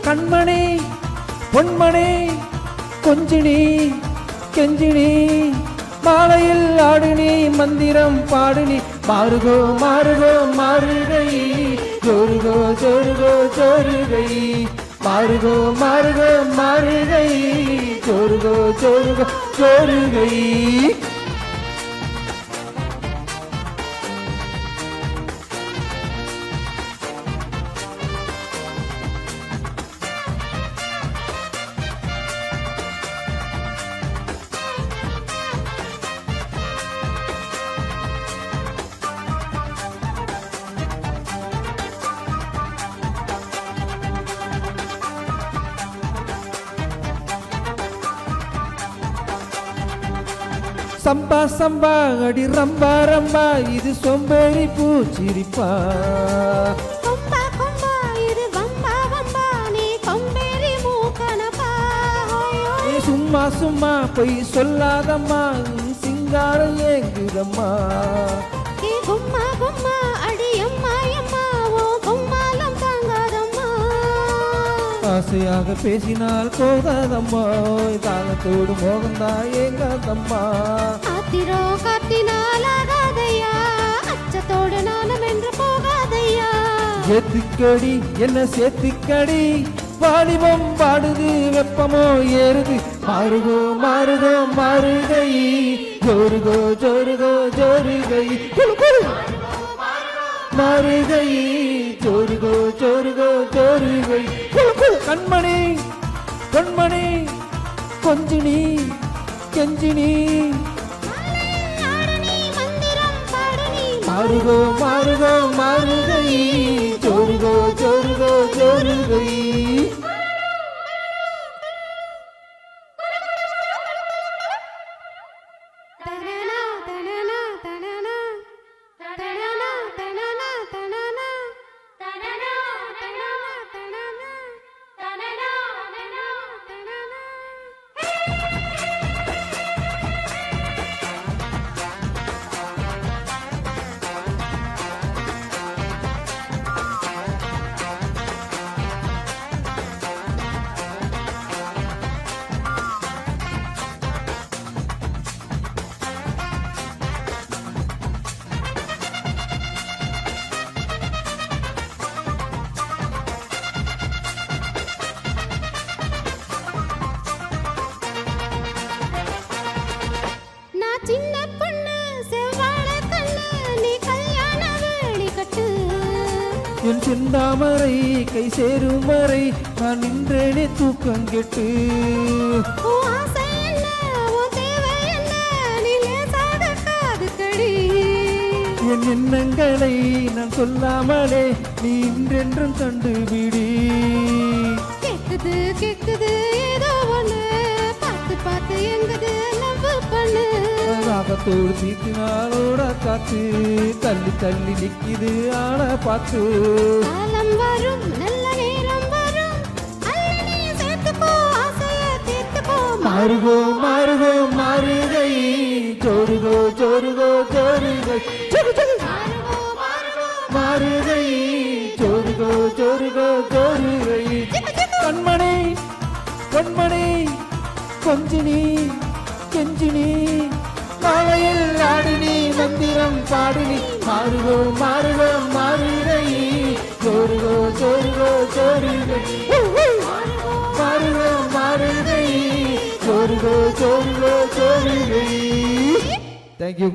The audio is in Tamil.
கண்மணி பொன்மணி கொஞ்சினி கெஞ்சினி மாலையில் ஆடுனி மந்திரம் பாடுனி மாறுகோ மாறுகோ மாறுகை ஜோருகோ ஜோருகோ ஜோருகை மாறுகோ மாறுகோ மாறுகை ஜோருகோ ஜோருகோ ஜோருகை சம்பா சம்பா அடி ரம்பா ரம்பா இது சொம்பேறி பூச்சிரிப்பா கொம்பா கொம்பா இது வம்பா வம்பா நீ கொம்பேறி மூக்கனப்பா நீ சும்மா சும்மா பொய் சொல்லாதம்மா சிங்காரம் ஏங்குதம்மா ஏ கும்மா கும்மா அடி அம்மா அம்மா ஓ கும்மாலம் தாங்காதம்மா ஆசையாக பேசினால் போகாதம்மா தாகத்தோடு மோகந்தா ஏங்காதம்மா ஆத்திரோ காத்தினால் ஆகாதையா அச்சத்தோடு நானும் என்று போகாதையா ஏத்துக்கடி என்ன சேர்த்துக்கடி வாலிபம் பாடுது வெப்பமோ ஏறுது மாறுகோ மாறுகோ மாறுகை ஜோருகோ ஜோருகோ ஜோருகை மாறுகை ஜோருகோ ஜோருகோ ஜோருகை கண்மணி பொன்மணி கொஞ்சினி கெஞ்சினி மாறுகோ மாறுகோ மாறுகை ஜோருகோ ஜோருகோ ஜோருகை சின்ன பொண்ணு செவ்வாழ கண்ணு நீ கல்யாண வேடி கட்டு என் சிந்தாமரை கை சேரும் வரை நான் நின்றேனே தூக்கம் கெட்டு உன் ஆசை என்ன உன் தேவை என்ன நீ லேசாக காது கடி என் எண்ணங்களை நான் சொல்லாமலே நீ இன்றென்றும் கண்டுபிடி கேக்குது கேக்குது ஏதோ ஒண்ணு பார்த்து பார்த்து எங்குது லவ் பண்ணு ராகத்தோடு தீர்த்தினாலோட காத்து தள்ளி தள்ளி நிக்குது ஆன பார்த்து காலம் வரும் நல்ல நேரம் வரும் அள்ளி நீ சேர்த்துக்கோ ஆசைய தீர்த்துக்கோ மாறுகோ மாறுகோ மாறுகை ஜோருகோ ஜோருகோ ஜோருகை மாறுகோ மாறுகோ மாறுகை ஜோருகோ ஜோருகோ ஜோருகை கண்மணி பொன்மணி கொஞ்சினி கெஞ்சினி மாலையில் ஆடினி மந்திரம் பாடினி மாறுகோ மாறுகோ மாறுகை ஜோருகோ ஜோருகோ ஜோருகை மாறுகோ மாறுகை ஜோருகோ ஜோருகோ ஜோருகை. Thank you.